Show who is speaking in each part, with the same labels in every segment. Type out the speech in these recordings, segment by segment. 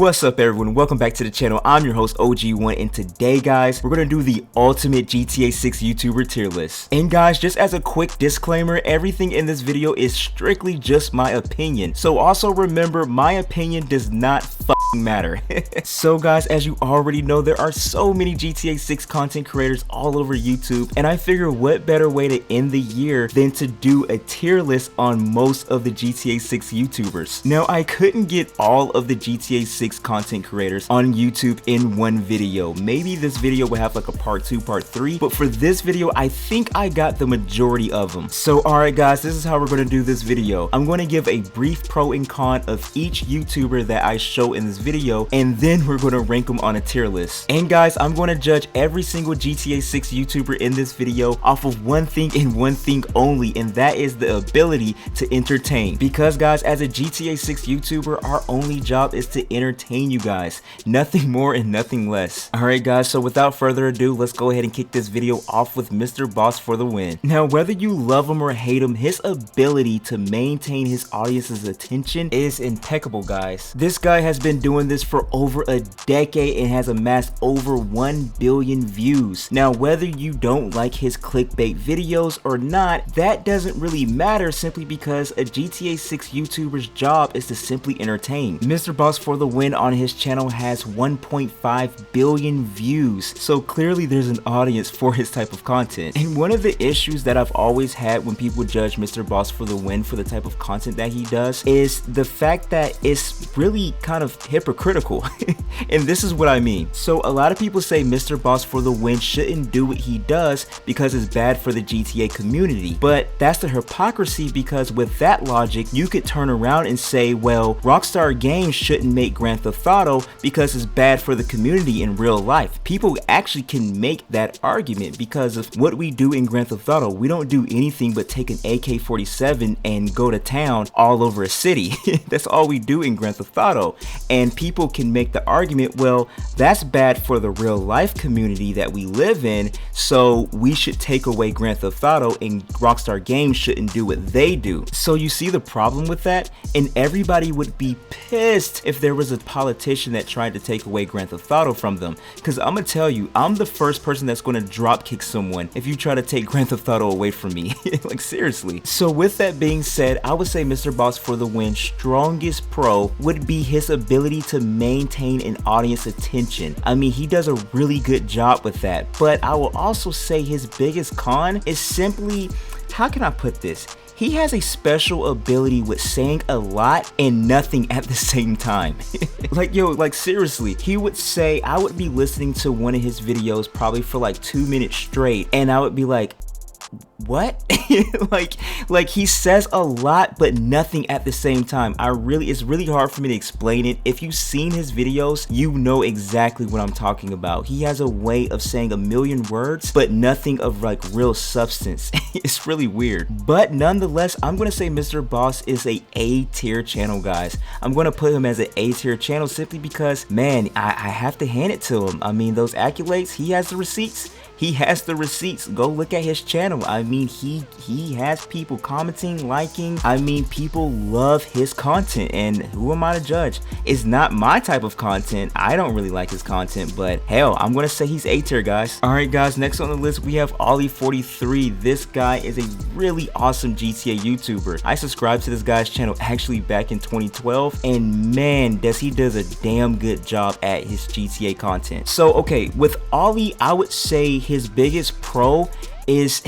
Speaker 1: What's up everyone, welcome back to the channel. I'm your host OG1, and today guys, we're gonna do the ultimate GTA 6 YouTuber tier list. And guys, just as a quick disclaimer, everything in this video is strictly just my opinion. So also remember, my opinion does not matter. So guys, as you already know, there are so many GTA 6 content creators all over YouTube, and I figure what better way to end the year than to do a tier list on most of the GTA 6 YouTubers. Now I couldn't get all of the GTA 6 content creators on YouTube in one video. Maybe this video will have like a part 2, part 3, but for this video I think I got the majority of them. So alright guys, this is how we're going to do this video. I'm going to give a brief pro and con of each YouTuber that I show in this video, and then we're going to rank them on a tier list. And guys, I'm going to judge every single GTA 6 YouTuber in this video off of one thing and one thing only, and that is the ability to entertain. Because guys, as a GTA 6 YouTuber, our only job is to entertain you guys, nothing more and nothing less. Alright guys, so without further ado, let's go ahead and kick this video off with Mr. Boss for the win. Now whether you love him or hate him, his ability to maintain his audience's attention is impeccable guys. This guy has been doing this for over a decade and has amassed over 1 billion views. Now whether you don't like his clickbait videos or not, that doesn't really matter, simply because a GTA 6 YouTuber's job is to simply entertain. Mr. Boss for the win on his channel has 1.5 billion views, so clearly there's an audience for his type of content. And one of the issues that I've always had when people judge Mr. Boss for the win for the type of content that he does is the fact that it's really kind of hypocritical. And this is what I mean. So a lot of people say Mr. Boss for the win shouldn't do what he does because it's bad for the GTA community, but that's the hypocrisy, because with that logic you could turn around and say, well, Rockstar Games shouldn't make Grand Theft Auto because it's bad for the community in real life. People actually can make that argument because of what we do in Grand Theft Auto. We don't do anything but take an AK-47 and go to town all over a city. That's all we do in Grand Theft Auto, and people can make the argument, well, that's bad for the real life community that we live in, so we should take away Grand Theft Auto and Rockstar Games shouldn't do what they do. So you see the problem with that? And everybody would be pissed if there was a politician that tried to take away Grand Theft Auto from them, because I'm gonna tell you, I'm the first person that's gonna drop kick someone if you try to take Grand Theft Auto away from me. Like seriously. So with that being said, I would say Mr. Boss for the win strongest pro would be his ability to maintain an audience attention. I mean, he does a really good job with that, but I will also say his biggest con is simply, how can I put this? He has a special ability with saying a lot and nothing at the same time. Like, yo, like seriously, he would say, I would be listening to one of his videos probably for like 2 minutes straight, and I would be like, what? like he says a lot but nothing at the same time. It's really hard for me to explain it. If you've seen his videos, you know exactly what I'm talking about. He has a way of saying a million words but nothing of like real substance. It's really weird, but nonetheless, I'm gonna say Mr. Boss is a A-tier channel guys. I'm gonna put him as an A-tier channel simply because, man, I have to hand it to him. I mean, those accolades, he has the receipts. He has the receipts. Go look at his channel. I mean, he has people commenting, liking. I mean, people love his content, and who am I to judge? It's not my type of content. I don't really like his content, but hell, I'm gonna say he's A-tier guys. Alright guys, next on the list we have Ollie43. This guy is a really awesome GTA YouTuber. I subscribed to this guy's channel actually back in 2012, and man, he does a damn good job at his GTA content. So okay, with Ollie, I would say his biggest pro is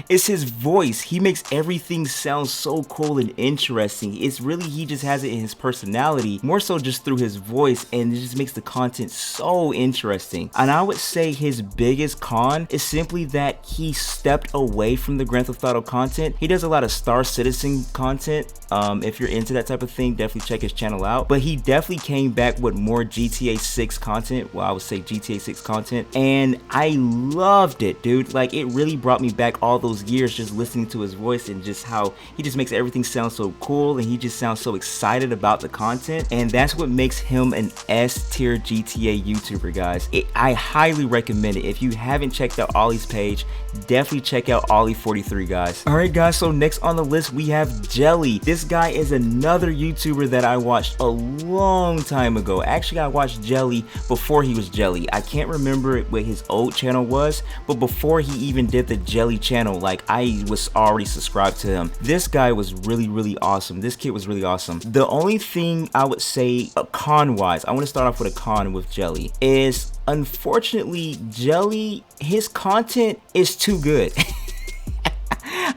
Speaker 1: his voice. He makes everything sound so cool and interesting. It's really, he just has it in his personality, more so just through his voice, and it just makes the content so interesting. And I would say his biggest con is simply that he stepped away from the Grand Theft Auto content. He does a lot of Star Citizen content. If you're into that type of thing, definitely check his channel out, but he definitely came back with more GTA 6 content. Well, I would say GTA 6 content, and I loved it, dude. Like, it really brought me back all those years just listening to his voice and just how he just makes everything sound so cool, and he just sounds so excited about the content, and that's what makes him an S-tier GTA YouTuber, guys. I highly recommend it. If you haven't checked out Ollie's page, definitely check out Ollie43, guys. Alright guys, so next on the list we have Jelly. This guy is another YouTuber that I watched a long time ago. Actually, I watched Jelly before he was Jelly. I can't remember what his old channel was, but before he even did the Jelly channel, like, I was already subscribed to him. This guy was really awesome. This kid was really awesome. The only thing I would say con-wise, I want to start off with a con with Jelly, is unfortunately Jelly, his content is too good.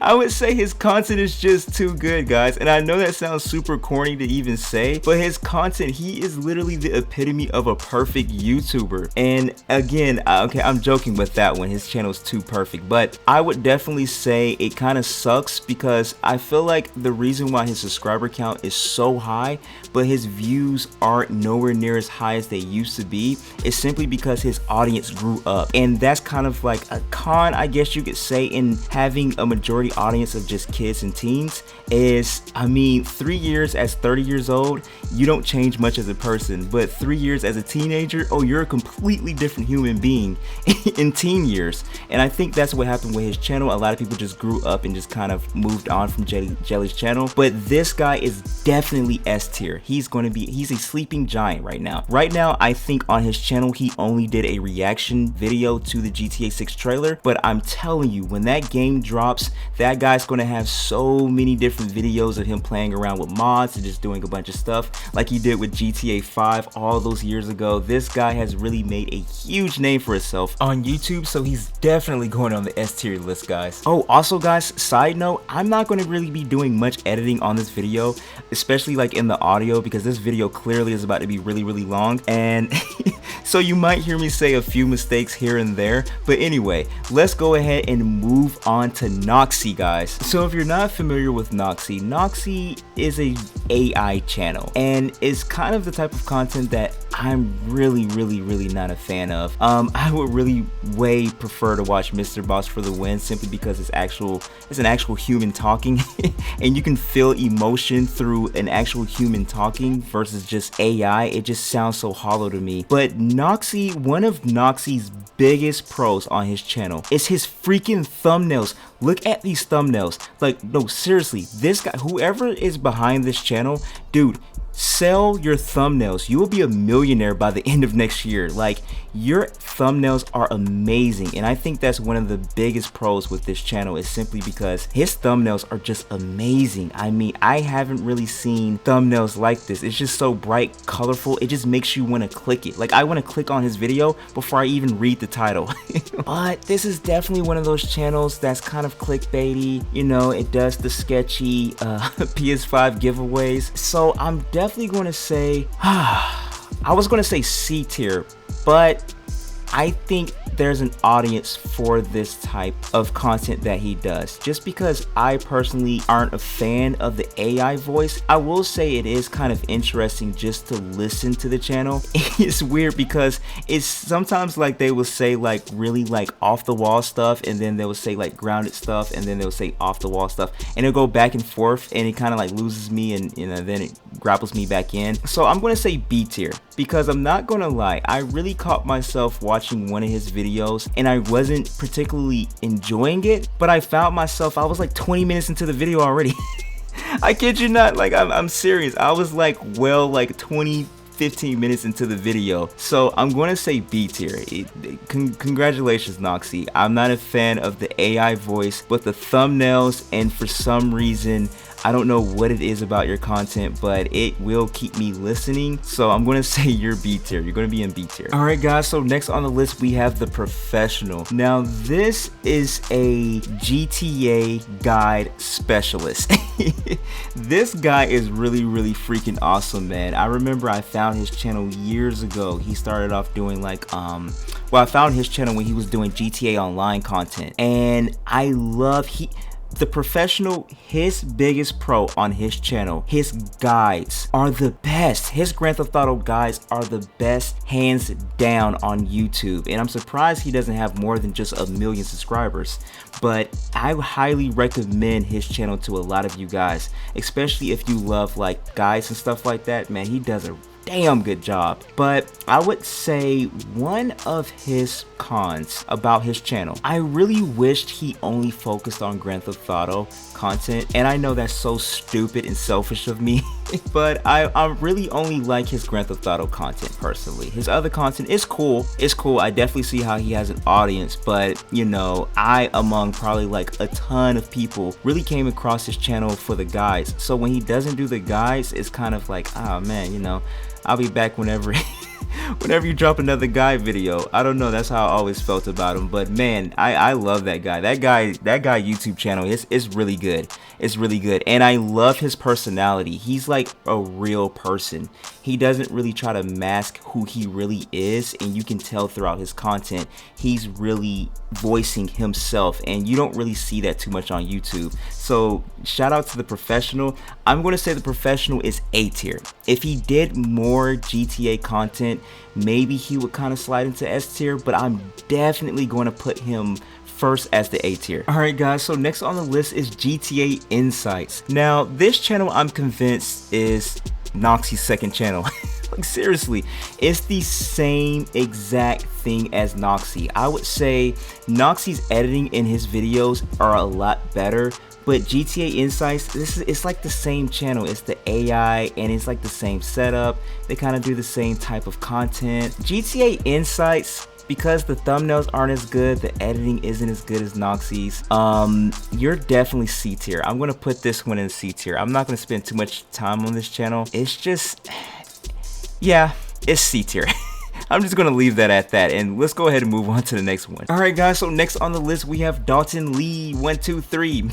Speaker 1: I would say his content is just too good, guys, and I know that sounds super corny to even say, but his content, he is literally the epitome of a perfect YouTuber. And again, okay, I'm joking with that one, his channel is too perfect, but I would definitely say it kind of sucks because I feel like the reason why his subscriber count is so high but his views aren't nowhere near as high as they used to be is simply because his audience grew up. And that's kind of like a con, I guess you could say, in having a majority audience of just kids and teens is, I mean, 3 years as 30 years old, you don't change much as a person, but 3 years as a teenager, oh, you're a completely different human being in teen years. And I think that's what happened with his channel. A lot of people just grew up and just kind of moved on from Jelly's channel, but this guy is definitely S tier. He's a sleeping giant right now. Right now, I think on his channel, he only did a reaction video to the GTA 6 trailer, but I'm telling you, when that game drops, that guy's gonna have so many different videos of him playing around with mods and just doing a bunch of stuff like he did with GTA 5 all those years ago. This guy has really made a huge name for himself on YouTube, so he's definitely going on the S tier list, guys. Oh, also guys, side note, I'm not going to really be doing much editing on this video, especially like in the audio, because this video clearly is about to be really long, and so you might hear me say a few mistakes here and there. But anyway, let's go ahead and move on to Noxy, guys. So if you're not familiar with Noxy, Noxy is a AI channel and is kind of the type of content that I'm really not a fan of. I would really way prefer to watch Mr. Boss for the win, simply because it's an actual human talking and you can feel emotion through an actual human talking versus just AI. It just sounds so hollow to me. But Noxy, one of Noxy's biggest pros on his channel is his freaking thumbnails. Look at these thumbnails. Like, no, seriously, this guy, whoever is behind this channel, dude, sell your thumbnails. You will be a millionaire by the end of next year. Like, your thumbnails are amazing, and I think that's one of the biggest pros with this channel, is simply because his thumbnails are just amazing. I mean, I haven't really seen thumbnails like this. It's just so bright, colorful, it just makes you want to click it. Like, I want to click on his video before I even read the title. But this is definitely one of those channels that's kind of clickbaity, you know. It does the sketchy PS5 giveaways, so I'm definitely going to say I was going to say C tier, but I think there's an audience for this type of content that he does. Just because I personally aren't a fan of the AI voice, I will say it is kind of interesting just to listen to the channel. It's weird because it's sometimes like they will say like really like off the wall stuff, and then they will say like grounded stuff, and then they'll say off the wall stuff, and it'll go back and forth, and it kind of like loses me, and you know, then it grapples me back in. So I'm gonna say B tier, because I'm not gonna lie, I really caught myself watching one of his videos and I wasn't particularly enjoying it, but I found myself, I was like 20 minutes into the video already. I kid you not, like I'm serious. I was like, well, like 15 minutes into the video. So I'm going to say B tier. Congratulations, Noxy. I'm not a fan of the AI voice, but the thumbnails, and for some reason, I don't know what it is about your content, but it will keep me listening. So I'm going to say you're B tier. You're going to be in B tier. All right, guys. So next on the list, we have The Professional. Now, this is a GTA guide specialist. This guy is really freaking awesome, man. I remember I found his channel years ago. He started off doing like, well, I found his channel when he was doing GTA Online content, and I love The Professional, his biggest pro on his channel, his guides are the best. His Grand Theft Auto guides are the best, hands down, on YouTube. And I'm surprised he doesn't have more than just 1 million subscribers. But I highly recommend his channel to a lot of you guys, especially if you love like guides and stuff like that. Man, he does a damn good job. But I would say one of his cons about his channel, I really wished he only focused on Grand Theft Auto content, and I know that's so stupid and selfish of me, but I really only like his Grand Theft Auto content personally. His other content is cool, I definitely see how he has an audience, but you know, I, among probably like a ton of people, really came across his channel for the guides. So when he doesn't do the guides, it's kind of like, oh man, you know, I'll be back whenever whenever you drop another guide video. I don't know, that's how I always felt about him. But man, I love that guy. That guy YouTube channel is really good. It's really good. And I love his personality. He's like a real person. He doesn't really try to mask who he really is, and you can tell throughout his content he's really voicing himself, and you don't really see that too much on YouTube. So shout out to The Professional. I'm going to say The Professional is A tier. If he did more GTA content, maybe he would kind of slide into S tier, but I'm definitely going to put him first as the A tier. Alright guys, so next on the list is GTA Insights. Now this channel, I'm convinced, is Noxie's second channel. Like seriously, it's the same exact thing as Noxie. I would say Noxie's editing in his videos are a lot better, but GTA Insights, it's like the same channel. It's the AI and it's like the same setup. They kind of do the same type of content. GTA Insights, because the thumbnails aren't as good, the editing isn't as good as Noxie's, you're definitely C tier. I'm gonna put this one in C tier. I'm not gonna spend too much time on this channel. It's just, yeah, it's C tier. I'm just gonna leave that at that, and let's go ahead and move on to the next one. Alright guys, so next on the list we have Dalton Lee 123.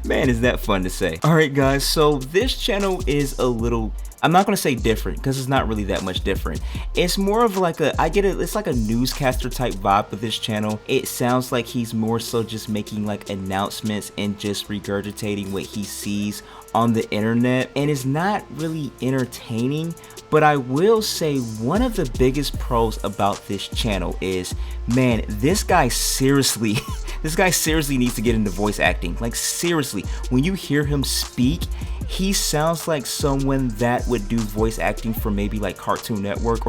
Speaker 1: Man, is that fun to say. Alright guys, so this channel is a little, I'm not gonna say different, because it's not really that much different. It's more of like a, I get it, it's like a newscaster type vibe with this channel. It sounds like he's more so just making like announcements and just regurgitating what he sees on the internet, and it's not really entertaining. But I will say one of the biggest pros about this channel is, man, this guy seriously needs to get into voice acting. Like seriously, when you hear him speak, he sounds like someone that would do voice acting for maybe like Cartoon Network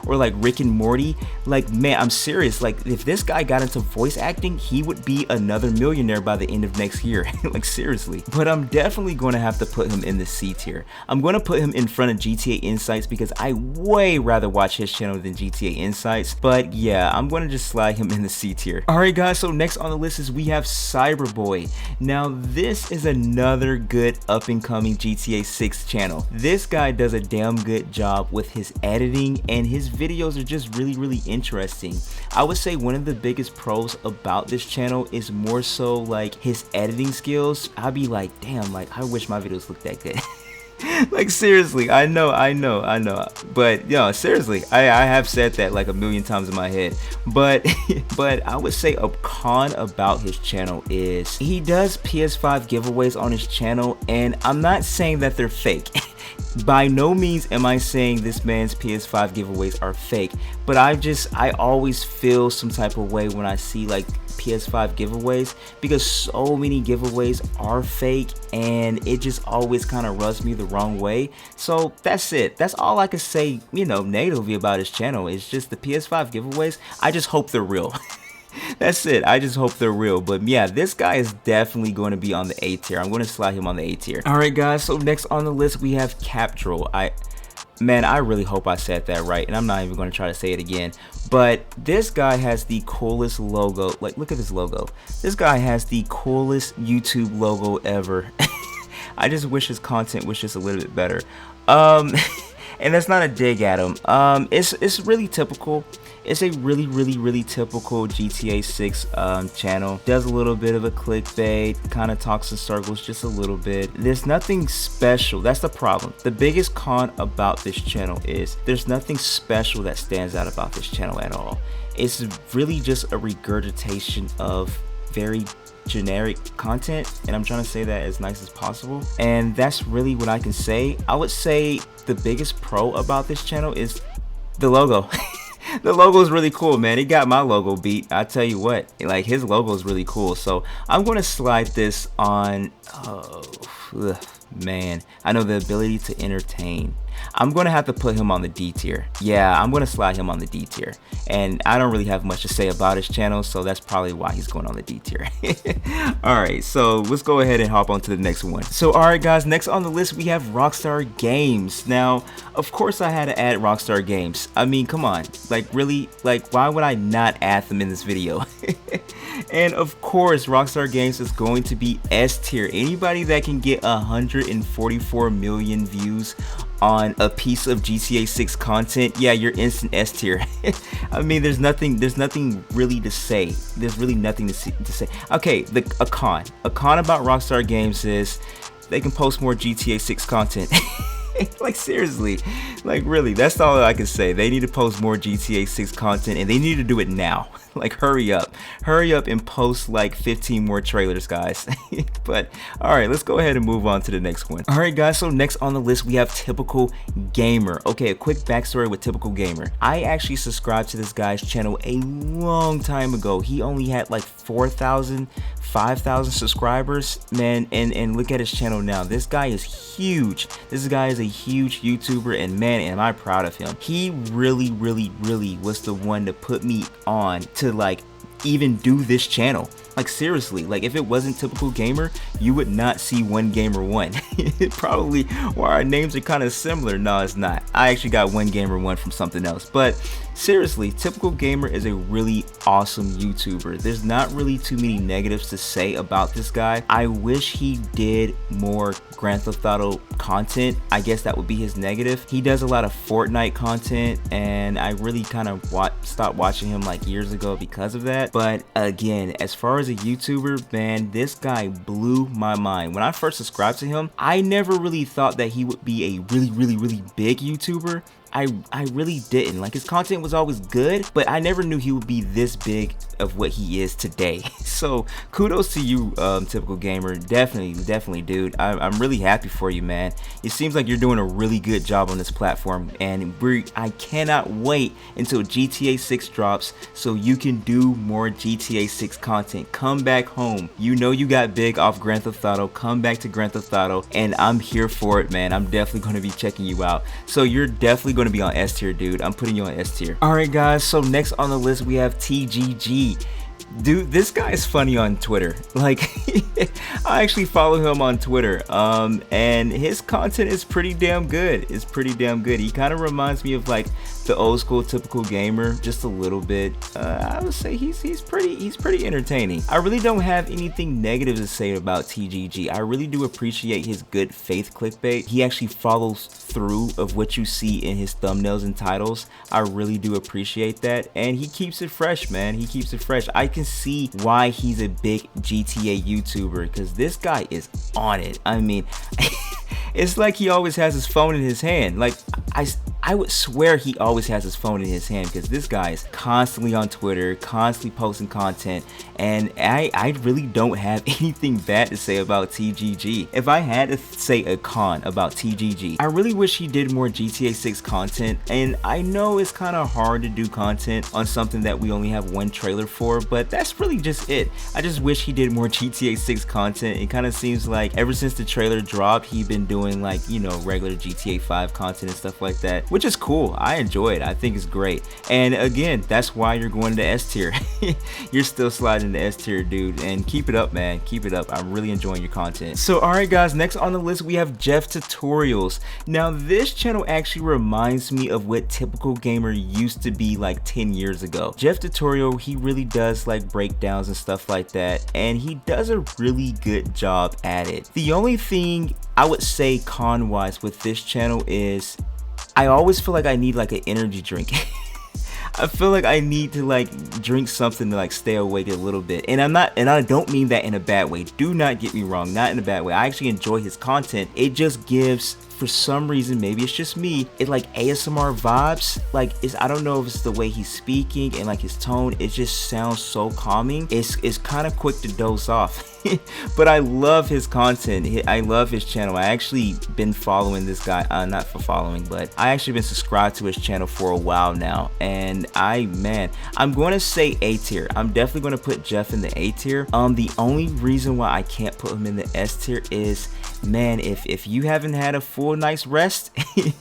Speaker 1: or like Rick and Morty. Like, man, I'm serious. Like, if this guy got into voice acting, he would be another millionaire by the end of next year. Like, seriously. But I'm definitely going to have to put him in the C tier. I'm going to put him in front of GTA Insights because I way rather watch his channel than GTA Insights. But yeah, I'm going to just slide him in the C tier. Alright guys, so next on the list is we have Cyberboy. Now, this is another good up and coming GTA 6 channel. This guy does a damn good job with his editing, and his videos are just really interesting. I would say one of the biggest pros about this channel is more so like his editing skills. I'd be like, damn, like I wish my videos looked that good. Like seriously, I know, but yo, seriously, I have said that like 1,000,000 times in my head. But I would say a con about his channel is he does PS5 giveaways on his channel, and I'm not saying that they're fake. By no means am I saying this man's PS5 giveaways are fake, but I always feel some type of way when I see like PS5 giveaways, because so many giveaways are fake and it just always kind of rubs me the wrong way. So that's it. That's all I can say, you know, negatively about his channel. It's just the PS5 giveaways. I just hope they're real. That's it. I just hope they're real. But yeah, this guy is definitely going to be on the A tier. I'm going to slide him on the A tier. Alright guys, so next on the list we have Captrol. Man, I really hope I said that right, and I'm not even going to try to say it again. But this guy has the coolest logo. Like, look at this logo. This guy has the coolest YouTube logo ever. I just wish his content was just a little bit better. And that's not a dig at him. It's really typical. It's a really typical GTA 6 channel. Does a little bit of a clickbait, kind of talks in circles just a little bit. There's nothing special. That's the problem. The biggest con about this channel is there's nothing special that stands out about this channel at all. It's really just a regurgitation of very generic content, and I'm trying to say that as nice as possible, and that's really what I can say. I would say the biggest pro about this channel is the logo. The logo is really cool, man. It got my logo beat. I tell you what, like, his logo is really cool. So I'm going to slide this on, man, I know the ability to entertain. I'm going to have to put him on the D tier. Yeah, I'm going to slide him on the D tier. And I don't really have much to say about his channel, so that's probably why he's going on the D tier. Alright, so let's go ahead and hop on to the next one. So alright guys, next on the list we have Rockstar Games. Now, of course I had to add Rockstar Games. I mean, come on. Like, really? Like, why would I not add them in this video? And of course, Rockstar Games is going to be S tier. Anybody that can get 144 million views on a piece of GTA 6 content, yeah, you're instant S tier. I mean, there's nothing really to say. There's really nothing to say. Okay, a con about Rockstar Games is they can post more GTA 6 content. Like, seriously, like, really, that's all I can say. They need to post more GTA 6 content, and they need to do it now. Like, hurry up and post like 15 more trailers, guys. But all right, let's go ahead and move on to the next one. All right guys, so next on the list we have Typical Gamer. Okay, a quick backstory with Typical Gamer. I actually subscribed to this guy's channel a long time ago. He only had like 4,000 5,000 subscribers, man, and look at his channel now. This guy is huge. This guy is a huge YouTuber, and man, am I proud of him. He really was the one to put me on to like even do this channel. Like, seriously, like, if it wasn't Typical Gamer, you would not see One Gamer 1. Probably why our names are kind of similar. No, it's not. I actually got One Gamer 1 from something else. But seriously, Typical Gamer is a really awesome YouTuber. There's not really too many negatives to say about this guy. I wish he did more Grand Theft Auto content. I guess that would be his negative. He does a lot of Fortnite content, and I really kind of stopped watching him like years ago because of that. But again, as far as a YouTuber, man, this guy blew my mind. When I first subscribed to him, I never really thought that he would be a really big YouTuber. I really didn't. Like, his content was always good, but I never knew he would be this big of what he is today. So kudos to you, Typical Gamer. Definitely, dude. I'm really happy for you, man. It seems like you're doing a really good job on this platform, and I cannot wait until GTA 6 drops so you can do more GTA 6 content. Come back home. You know you got big off Grand Theft Auto. Come back to Grand Theft Auto, and I'm here for it, man. I'm definitely going to be checking you out. So you're definitely going to be on S tier, dude. I'm putting you on S tier. Alright guys, so next on the list we have TGG. Dude, this guy is funny on Twitter. Like, I actually follow him on Twitter, and his content is pretty damn good. It's pretty damn good. He kind of reminds me of like the old school Typical Gamer, just a little bit. I would say he's pretty entertaining. I really don't have anything negative to say about TGG. I really do appreciate his good faith clickbait. He actually follows through of what you see in his thumbnails and titles. I really do appreciate that, and he keeps it fresh, man. He keeps it fresh. I can see why he's a big GTA YouTuber, because this guy is on it. I mean, it's like he always has his phone in his hand. Like, I would swear he always has his phone in his hand, because this guy is constantly on Twitter, constantly posting content, and I really don't have anything bad to say about TGG. If I had to say a con about TGG, I really wish he did more GTA 6 content, and I know it's kind of hard to do content on something that we only have one trailer for, but that's really just it. I just wish he did more GTA 6 content. It kind of seems like ever since the trailer dropped, he's been doing like, you know, regular GTA 5 content and stuff like that, which is cool. I enjoy it. I think it's great. And again, that's why you're going to S tier. You're still sliding to S tier, dude, and keep it up, man. Keep it up. I'm really enjoying your content. So alright guys, next on the list we have Jeff Tutorials. Now this channel actually reminds me of what Typical Gamer used to be like 10 years ago. Jeff Tutorial, he really does like breakdowns and stuff like that, and he does a really good job at it. The only thing I would say con wise with this channel is I always feel like I need like an energy drink. I feel like I need to like drink something to like stay awake a little bit, and I don't mean that in a bad way. Do not get me wrong, not in a bad way. I actually enjoy his content. It just gives for some reason, maybe it's just me, it like ASMR vibes. Like I don't know if it's the way he's speaking and like his tone, it just sounds so calming. It's kind of quick to doze off. But I love his content. I love his channel. I actually been following this guy, not for following, but I actually been subscribed to his channel for a while now. And I'm going to say A tier. I'm definitely going to put Jeff in the A tier. The only reason why I can't put him in the S tier is, man, if you haven't had a full night's rest,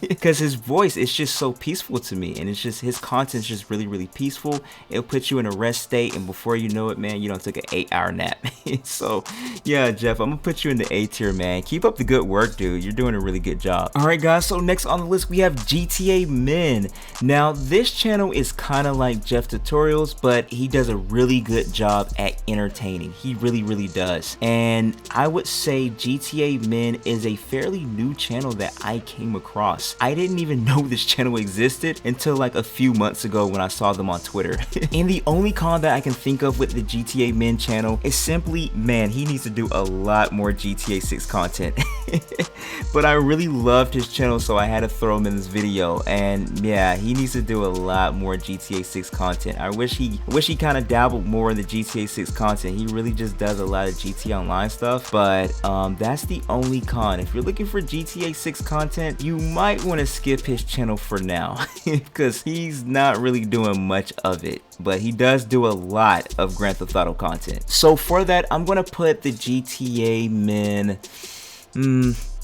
Speaker 1: because his voice is just so peaceful to me, and it's just, his content's just really peaceful. It'll put you in a rest state, and before you know it, man, you done took an 8-hour nap. So yeah, Jeff, I'm gonna put you in the A tier, man. Keep up the good work, dude. You're doing a really good job. All right, guys, so next on the list we have GTA Men. Now this channel is kind of like Jeff Tutorials, but he does a really good job at entertaining. He really does. And I would say GTA Men is a fairly new channel that I came across. I didn't even know this channel existed until like a few months ago when I saw them on Twitter. And the only con that I can think of with the GTA Men channel is simply, man, he needs to do a lot more GTA 6 content. But I really loved his channel, so I had to throw him in this video. And yeah, he needs to do a lot more GTA 6 content. I wish he kind of dabbled more in the GTA 6 content. He really just does a lot of GTA Online stuff, but that's the only con. If you're looking for GTA 6 content, you might want to skip his channel for now, because he's not really doing much of it, but he does do a lot of Grand Theft Auto content. So for that, I'm gonna put the GTA Men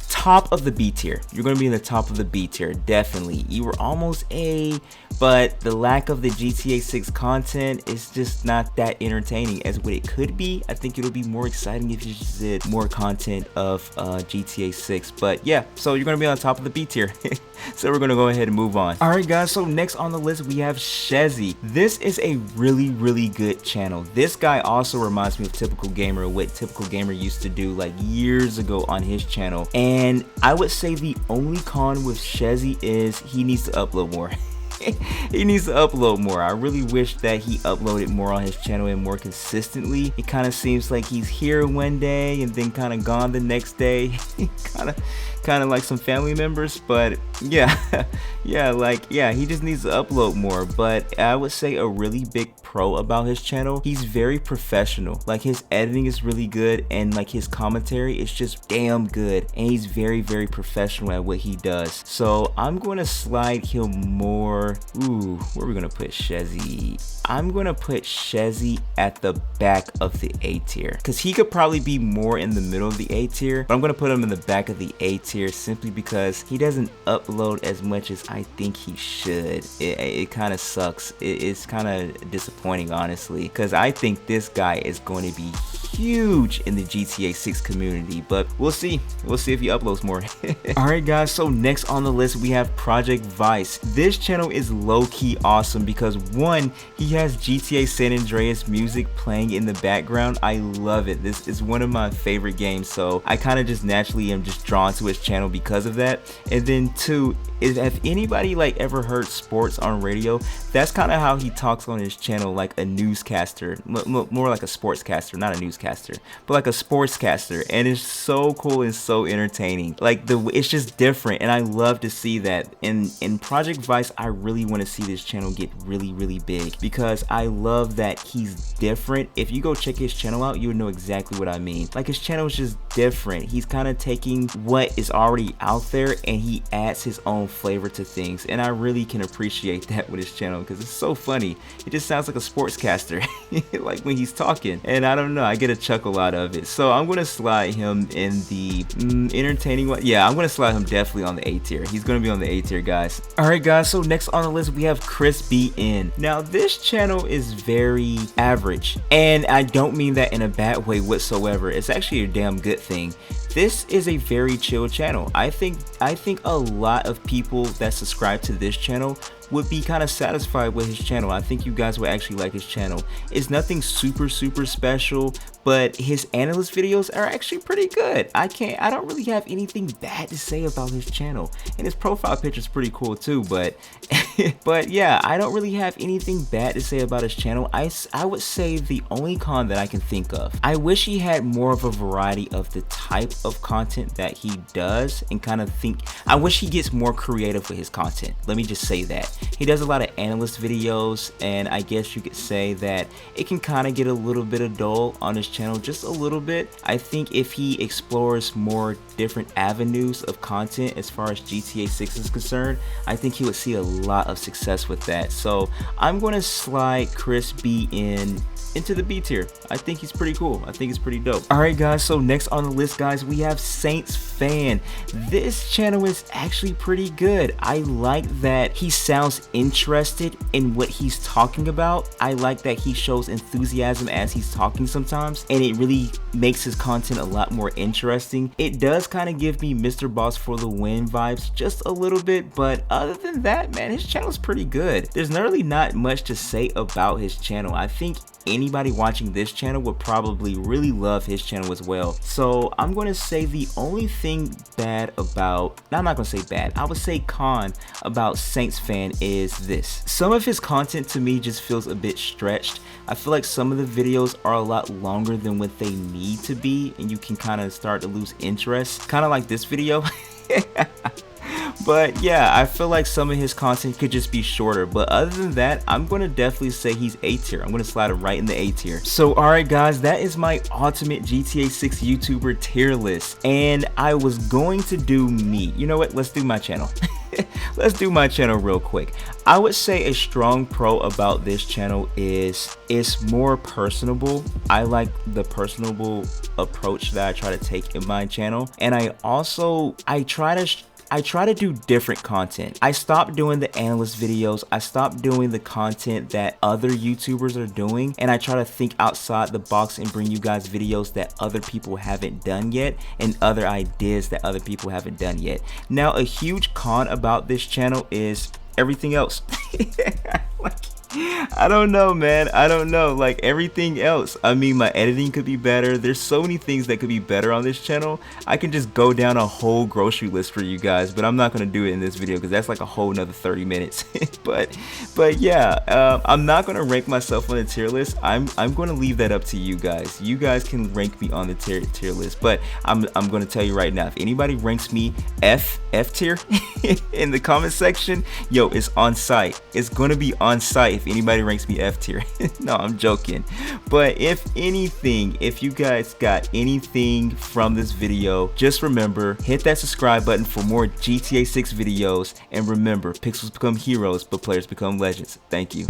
Speaker 1: top of the B tier. You're gonna be in the top of the B tier, definitely. You were almost A, but the lack of the GTA 6 content is just not that entertaining as what it could be. I think it'll be more exciting if you just did more content of GTA 6. But yeah, so you're gonna be on top of the B tier. So we're gonna go ahead and move on. All right, guys, so next on the list we have Shezzy. This is a really good channel. This guy also reminds me of Typical Gamer, what Typical Gamer used to do like years ago on his channel. And I would say the only con with Shezzy is he needs to upload more. He needs to upload more. I really wish that he uploaded more on his channel and more consistently. It kind of seems like he's here one day and then kind of gone the next day. kind of like some family members, but yeah. yeah, he just needs to upload more. But I would say a really big pro about his channel, he's very professional. Like his editing is really good, and like his commentary is just damn good, and he's very professional at what he does. So I'm going to slide him more. Ooh, where are we gonna put Shezzy? I'm gonna put Shezzy at the back of the A tier, because he could probably be more in the middle of the A tier, but I'm gonna put him in the back of the A tier simply because he doesn't upload as much as I think he should. It kind of sucks. It's kind of disappointing, honestly, because I think this guy is going to be huge in the GTA 6 community, but we'll see if he uploads more. Alright, guys, so next on the list we have Project Vice. This channel is low-key awesome because one, he has GTA San Andreas music playing in the background. I love it. This is one of my favorite games, so I kind of just naturally am just drawn to his channel because of that. And then two, if anybody like ever heard sports on radio, that's kind of how he talks on his channel, like a newscaster, more like a sportscaster, not a newscaster, but like a sportscaster. And it's so cool and so entertaining. Like it's just different, and I love to see that. In Project Vice, I really want to see this channel get really big because I love that he's different. If you go check his channel out, you would know exactly what I mean. Like his channel is just different. He's kind of taking what is already out there and he adds his own flavor to things, and I really can appreciate that with his channel because it's so funny. It just sounds like a sportscaster like when he's talking, and I don't know, I get a chuckle out of it. So I'm gonna slide him in the entertaining one. Yeah, I'm gonna slide him definitely on the A tier. He's gonna be on the A tier, guys. Alright, guys, so next on the list we have Chris BN. Now this channel is very average, and I don't mean that in a bad way whatsoever. It's actually a damn good thing. This is a very chill channel. I think a lot of people that subscribe to this channel would be kind of satisfied with his channel. I think you guys would actually like his channel. It's nothing super special, but his analyst videos are actually pretty good. I don't really have anything bad to say about his channel, and his profile picture is pretty cool too, but but yeah, I don't really have anything bad to say about his channel. I would say the only con that I can think of, I wish he had more of a variety of the type of content that he does, and I wish he gets more creative with his content. Let me just say that. He does a lot of analyst videos, and I guess you could say that it can kind of get a little bit of dull on his channel, just a little bit. I think if he explores more different avenues of content as far as GTA 6 is concerned, I think he would see a lot of success with that. So I'm going to slide Chris B into the B tier. I think he's pretty cool. I think it's pretty dope. Alright guys, so next on the list guys, we have Saints Fan. This channel is actually pretty good. I like that he sounds interested in what he's talking about. I like that he shows enthusiasm as he's talking sometimes, and it really makes his content a lot more interesting. It does kind of give me Mr. Boss for the win vibes just a little bit, but other than that, man, his channel's pretty good. There's really not much to say about his channel. I think anybody watching this channel would probably really love his channel as well. So I'm going to say the only thing bad about, I'm not going to say bad, I would say con about Saints Fan is this. Some of his content to me just feels a bit stretched. I feel like some of the videos are a lot longer than what they need to be, and you can kind of start to lose interest, kind of like this video. But yeah, I feel like some of his content could just be shorter, but other than that, I'm going to definitely say he's A tier. I'm going to slide him right in the A tier. So alright guys, that is my ultimate GTA 6 YouTuber tier list, and I was going to do me. You know what, let's do my channel. Let's do my channel real quick. I would say a strong pro about this channel is it's more personable. I like the personable approach that I try to take in my channel, and I try to do different content. I stopped doing the analyst videos. I stopped doing the content that other YouTubers are doing, and I try to think outside the box and bring you guys videos that other people haven't done yet, and other ideas that other people haven't done yet. Now, a huge con about this channel is everything else. I don't know, man. I don't know. Like, everything else. I mean, my editing could be better. There's so many things that could be better on this channel. I can just go down a whole grocery list for you guys, but I'm not going to do it in this video because that's like a whole nother 30 minutes. but yeah, I'm not going to rank myself on the tier list. I'm going to leave that up to you guys. You guys can rank me on the tier list, but I'm going to tell you right now, if anybody ranks me F tier in the comment section, yo, it's on site. It's going to be on site if anybody ranks me F tier. No, I'm joking. But if anything, if you guys got anything from this video, just remember, hit that subscribe button for more GTA 6 videos, and remember, pixels become heroes, but players become legends. Thank you.